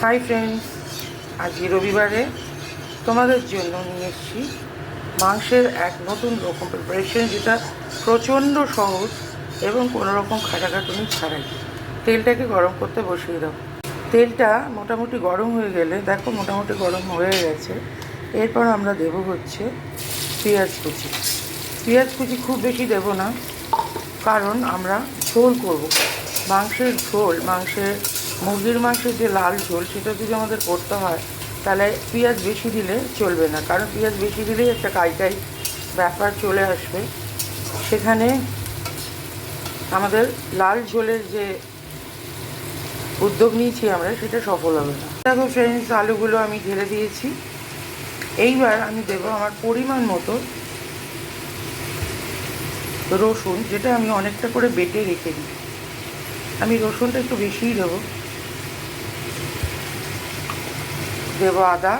Hi friends, আজকে রবিবারে তোমাদের জন্য নিয়ে এসেছি মাংসের এক নতুন রকম প্রিপারেশন, যেটা প্রচণ্ড সহজ এবং কোনো রকম খাটাখাটুনি ছাড়াই। তেলটাকে গরম করতে বসিয়ে দাও। তেলটা মোটামুটি গরম হয়ে গেলে, দেখো মোটামুটি গরম হয়ে গেছে, এরপর আমরা দেব হচ্ছে পেঁয়াজ কুচি। পেঁয়াজ কুচি খুব বেশি দেব না, কারণ আমরা ঝোল করব, মাংসের ঝোল। মুরগির মাংসের যে লাল ঝোল, সেটা যদি আমাদের করতে হয় তাহলে পেঁয়াজ বেশি দিলে চলবে না, কারণ পেঁয়াজ বেশি দিলেই একটা কাইকাই ব্যাপার চলে আসবে। সেখানে আমাদের লাল ঝোলের যে উদ্যোগ নিয়েছি আমরা, সেটা সফল হবে না। দেখো ফ্রেন্ডস, আলুগুলো আমি ঢেলে দিয়েছি। এইবার আমি দেবো আমার পরিমাণ মতো রসুন, যেটা আমি অনেকটা করে বেটে রেখে দিই। আমি রসুনটা একটু বেশিই দেবো। দেবো আদা,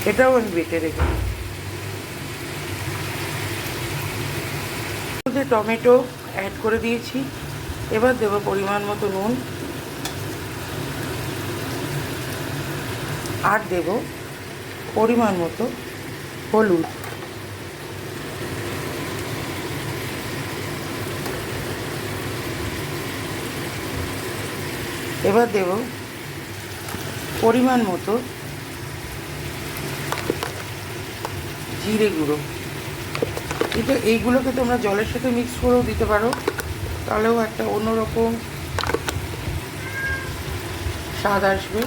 এটাও আমি বেটে রেখে দিই। টমেটো অ্যাড করে দিয়েছি। এবার দেবো পরিমাণ মতো নুন, আর দেব পরিমাণ মতো হলুদ। এবার দেব পরিমাণ মতো জিরে গুঁড়ো। এইগুলোকে তোমরা জলের সাথে মিক্স করেও দিতে পারো, তাহলেও একটা অন্যরকম স্বাদ আসবে।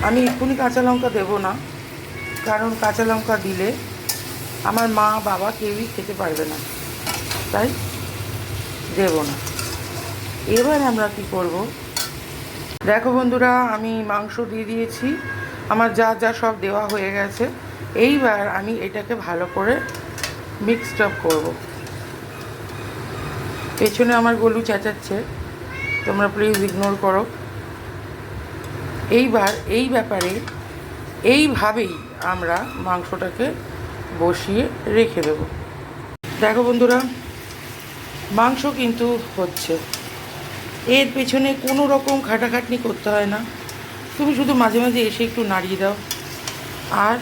আমি এক্ষুনি কাঁচা লঙ্কা দেবো না, কারণ কাঁচা লঙ্কা দিলে আমার মা বাবা কেউই খেতে পারবে না, তাই দেব না। এবার আমরা কি করব, দেখো বন্ধুরা, আমি মাংস দিয়ে দিয়েছি, আমার যা যা সব দেওয়া হয়ে গেছে। এইবার আমি এটাকে ভালো করে মিক্সড আপ করব। পেছনে আমার গলু চেঁচাচ্ছে, তোমরা প্লিজ ইগনোর করো। এইবার এইভাবেই আমরা মাংসটাকে বসিয়ে রেখে দেব। দেখো বন্ধুরা, মাংস কিন্তু হচ্ছে, এর পেছনে কোনো রকম খাটাখাটনি করতে হয় না। তুমি শুধু মাঝে মাঝে এসে একটু নাড়িয়ে দাও, আর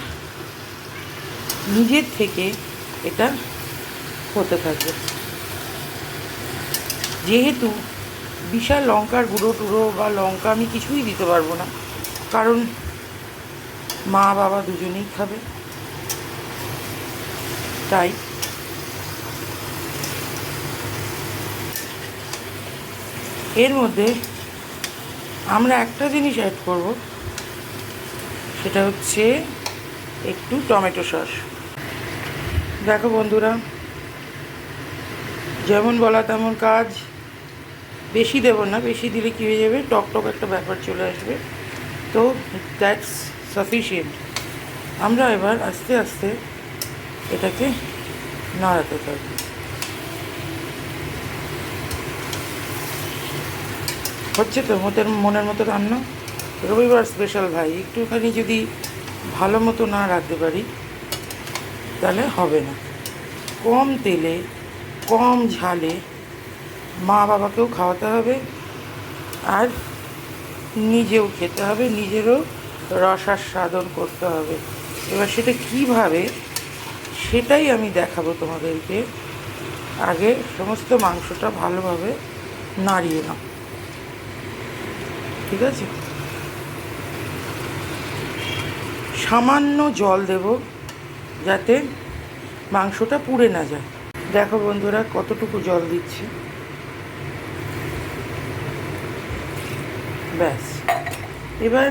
নিজের থেকে এটা হতে থাকবে। যেহেতু বিশাল লঙ্কার গুঁড়ো টুড়ো বা লঙ্কা আমি কিছুই দিতে পারবো না, কারণ মা বাবা দুজনেই খাবে, তাই এর মধ্যে আমরা একটা জিনিস অ্যাড করব, সেটা হচ্ছে একটু টমেটো সস। দেখো বন্ধুরা, যেমন বলা তেমন কাজ। বেশি দেব না, বেশি দিলে কী হয়ে যাবে, টক টক একটা ব্যাপার চলে আসবে। তো দ্যাটস সাফিশিয়েন্ট। আমরা এবার আস্তে আস্তে এটাকে নাড়াতে থাকবো। হচ্ছে তো মনের মতো রান্না। রবিবার স্পেশাল ভাই, একটুখানি যদি ভালো মতো না রাখতে পারি তাহলে হবে না। কম তেলে কম ঝালে মা বাবাকেও খাওয়াতে হবে, আর নিজেও খেতে হবে, নিজেরও রসাস্বাদন করতে হবে। এবার সেটা কীভাবে, সেটাই আমি দেখাবো তোমাদেরকে। আগে সমস্ত মাংসটা ভালোভাবে নাড়িয়ে নাও, ঠিক আছে? সামান্য জল দেব, যাতে মাংসটা পুড়ে না যায়। দেখো বন্ধুরা, কতটুকু জল দিচ্ছি, ব্যাস। এবার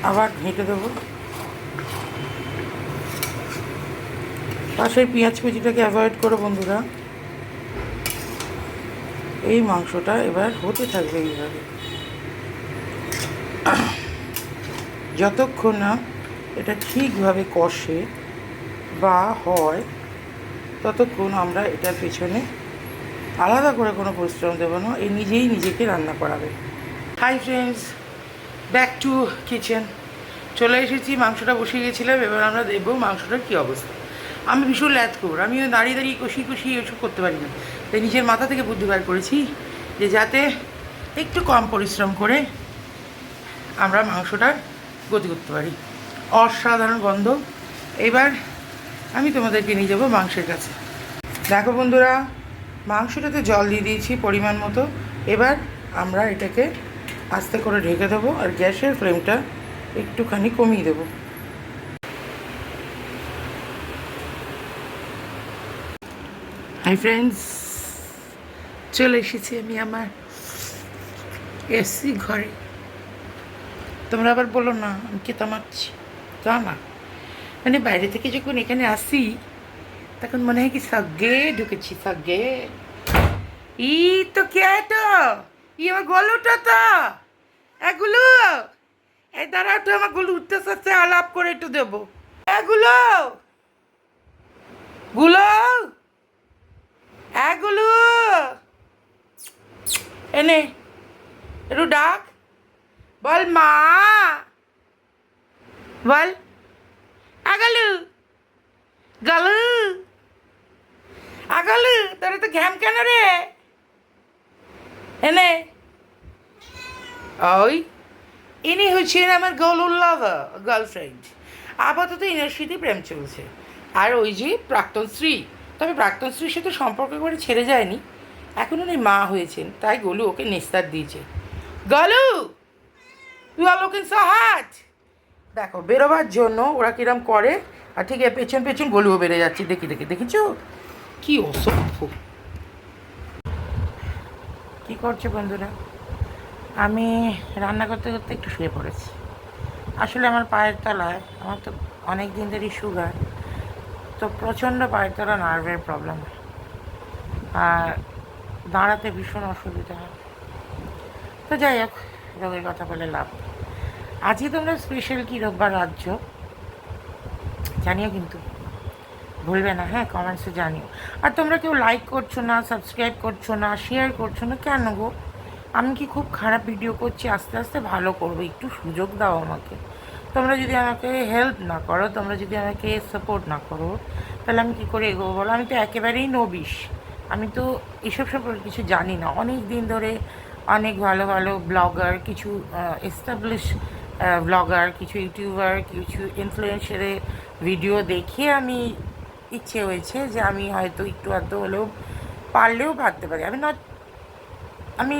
আবার ঘেঁটে দেবো। পাশের পেঁয়াজ কুচিটাকে অ্যাভয়েড করো বন্ধুরা। এই মাংসটা এবার হতে থাকবে এইভাবে, যতক্ষণ না এটা ঠিকভাবে কষে বা হয়, ততক্ষণ আমরা এটার পেছনে আলাদা করে কোনো পরিশ্রম দেবো না, এই নিজেই নিজেকে রান্না করাবে। Hi friends, back to kitchen. চলে এসেছি, মাংসটা বসিয়ে গেছিলাম। এবার আমরা দেখবো মাংসটার কী অবস্থা। আমি ভীষণ ল্যাদ করবো, আমি দাঁড়িয়ে দাঁড়িয়ে কষিয়ে এসব করতে পারি না, তাই নিজের মাথা থেকে বুদ্ধি বার করেছি যে যাতে একটু কম পরিশ্রম করে আমরা মাংসটা গতি করতে পারি। অসাধারণ গন্ধ। এবার আমি তোমাদেরকে নিয়ে যাবো মাংসের কাছে। দেখো বন্ধুরা, মাংসটাতে জল দিয়ে দিয়েছি পরিমাণ মতো। এবার আমরা এটাকে আস্তে করে ঢেকে দেবো আর গ্যাসের ফ্লেমটা একটুখানি কমিয়ে দেবো। হাই ফ্রেন্ডস, চলে এসেছি আমি আমার এসি ঘরে। তোমরা আবার বলো না আমি কেতা মারছি, তা না, মানে বাইরে থেকে যখন এখানে আসি তখন মনে হয় কি সগে ঢুকেছি, সগে। ই তো কে তো ই আমার গলুটা তো এগুলো, এই দাঁড়াও তো, আমার গলু উঠতে সাথে আলাপ করে একটু দেবো। এগুলো গুলো এগুলো এনে একটু ডাক, বল মা, বল আগালু গালু আগালু, তোরা তো ঘ্যাম কেন রে? এনে ওই ইনি হচ্ছেন আমার গলুর লাভার গার্লফ্রেন্ড। আপাতত ইনার সাথে প্রেম চলছে। আর ওই যে প্রাক্তন স্ত্রী, তবে প্রাক্তন স্ত্রীর সাথে সম্পর্ক করে ছেড়ে যায়নি, এখন উনি মা হয়েছেন, তাই গলু ওকে নিস্তার দিয়েছে। Golu, you are looking so hot. দেখো বেরোবার জন্য ওরা কিরম করে, আর ঠিক পেছন পেছন গলুও বেড়ে যাচ্ছে। দেখেছো কি অসভ্য। কী করছে বন্ধুরা? আমি রান্না করতে করতে একটু শুয়ে পড়েছি। আসলে আমার পায়ের তলায়, আমার তো অনেক দিন ধরেই সুগার, তো প্রচণ্ড পায়ের তলা নার্ভের প্রবলেম, আর দাঁড়াতে ভীষণ অসুবিধা হয়। তো যাই হোক, রোগের কথা বলে লাভ। আজকে তোমরা স্পেশাল কী রোববার রাজ্য জানিও, কিন্তু ভুলবে না, হ্যাঁ, কমেন্টসে জানিও। আর তোমরা কেউ লাইক করছো না, সাবস্ক্রাইব করছো না, শেয়ার করছো না কেন গো? আমি কি খুব খারাপ ভিডিও করছি? আস্তে আস্তে ভালো করবো, একটু সুযোগ দাও আমাকে। তোমরা যদি আমাকে হেল্প না করো, তোমরা যদি আমাকে সাপোর্ট না করো, তাহলে আমি কী করে এগোবো বলো? আমি তো একেবারেই নবিশ, আমি তো এসব সম্পর্কে কিছু জানি না। অনেক দিন ধরে অনেক ভালো ভালো ব্লগার, কিছু এস্টাবলিশ ব্লগার, কিছু ইউটিউবার, কিছু ইনফ্লুয়েন্সারের ভিডিও দেখে আমি ইচ্ছে হয়েছে যে আমি হয়তো একটু আধটু হলেও পারলেও পারতে পারি। আমি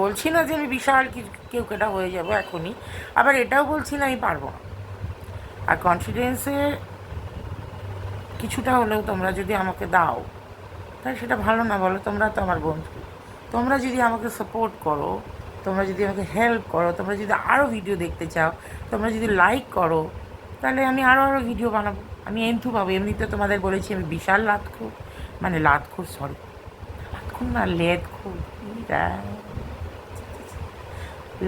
বলছি না যে আমি বিশাল কেউ কেটা হয়ে যাব এখনই, আবার এটাও বলছি না আমি পারবো না। আর কনফিডেন্সের কিছুটা হলেও তোমরা যদি আমাকে দাও, তাহলে সেটা ভালো না বলো? তোমরা তো আমার বন্ধু, তোমরা যদি আমাকে সাপোর্ট করো, তোমরা যদি আমাকে হেল্প করো, তোমরা যদি আরও ভিডিও দেখতে চাও, তোমরা যদি লাইক করো, তাহলে আমি আরও ভিডিও বানাবো। আমি এন্থু পাবো। এমনিতে তোমাদের বলেছি আমি বিশাল লাতখোর, মানে লাতখোর, সরি লাতখোর না, লেদখোর,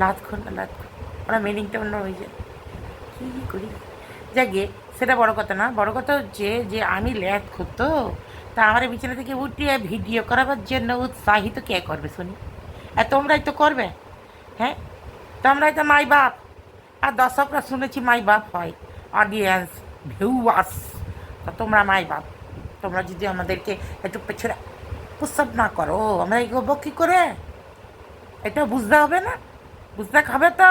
লাতখোর না লাতখোর, ওরা মিনিংটা অন্য হয়ে যায়। কী করি যাকে, সেটা বড় কথা না। বড় কথা হচ্ছে যে আমি লেদখোর, তো তা আমার বিছানা থেকে উঠিয়ে ভিডিও করাবার জন্য উৎসাহিত কে করবে শুনি? আর তোমরাই তো করবে, হ্যাঁ, তোমরাই তো মাই বাপ। আর দর্শকরা শুনেছি মাই বাপ হয়, অডিয়েন্স, ভিউয়ার্স, তা তোমরা মাই বাপ। তোমরা যদি আমাদেরকে একটু পেছনে প্রস্তাব না করো, আমরা এগোবো কী করে? এটা বুঝতে হবে না? বুঝতে হবে তো,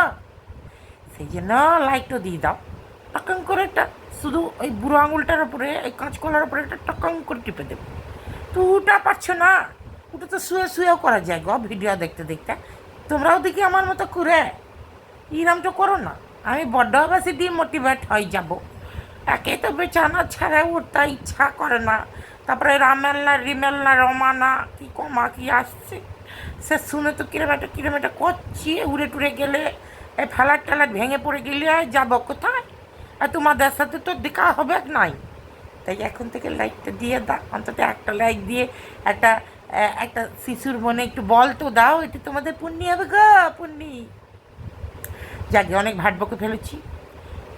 সেই জন্য লাইকটা দিয়ে দাও, টকং করে একটা, শুধু ওই বুড়ো আঙুলটার উপরে, এই কাঁচকলার উপরে একটা টকং করে টিপে দেবে। তো ওটা পারছো না? ওটা তো শুয়ে শুয়েও করা যায় গো, ভিডিও দেখতে দেখতে। তোমরাও দেখি আমার মতো করে ইরামটা করো না। আমি বড্ড বেশি ডিমোটিভেট হয়ে যাব। একে তো বেচানা ছেড়ে উঠতে ইচ্ছা করে না, তারপরে রামেলনা রিমেলনা রমানা কি কমা কি আসছে, সে শুনে তো কিরম একটা করছি। উড়ে টুড়ে গেলে, এই ফ্ল্যাট ট্যালাট ভেঙে পড়ে গেলে যাবো কোথায়? আর তোমাদের সাথে তো দেখা হবে নাই। তাই এখন থেকে লাইকটা দিয়ে দাও, অন্তত একটা লাইক দিয়ে একটা একটা শিশুর মনে একটু বল তো দাও, এটা তোমাদের পুণ্যি হবে গো, পুণ্যি। যাকে অনেক ভাট বকে ফেলেছি,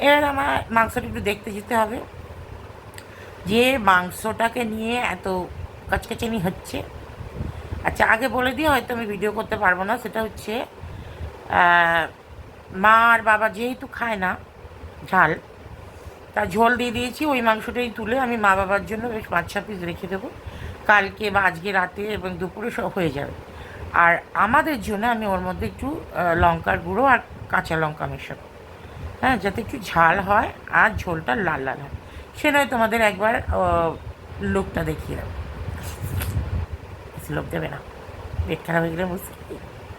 এবার আমার মাংসটা একটু দেখতে যেতে হবে যে মাংসটাকে নিয়ে এত কাচকাচানি হচ্ছে। আচ্ছা, আগে বলে দিয়ে হয়তো আমি ভিডিও করতে পারবো না, সেটা হচ্ছে মা আর বাবা যেহেতু খায় না ঝাল, তা ঝোল দিয়ে দিয়েছি। ওই মাংসটাই তুলে আমি মা বাবার জন্য বেশ 5-6 পিস রেখে দেবো, কালকে বা আজকে রাতে এবং দুপুরে সব হয়ে যাবে। আর আমাদের জন্য আমি ওর মধ্যে একটু লঙ্কার গুঁড়ো আর কাঁচা লঙ্কা মেশাবো, হ্যাঁ, যাতে একটু ঝাল হয় আর ঝোলটা লাল লাল হয়। সে নয় তোমাদের একবার লুকটা দেখিয়ে দেবো। লোক দেবে না, পেট খারাপ হয়ে গেলে বুঝতে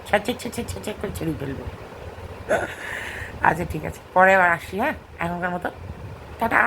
ছাড়ছে করে ছেড়ে ফেলবো। আচ্ছা ঠিক আছে, পরে আবার আসি, হ্যাঁ, এখনকার মতো টাটা।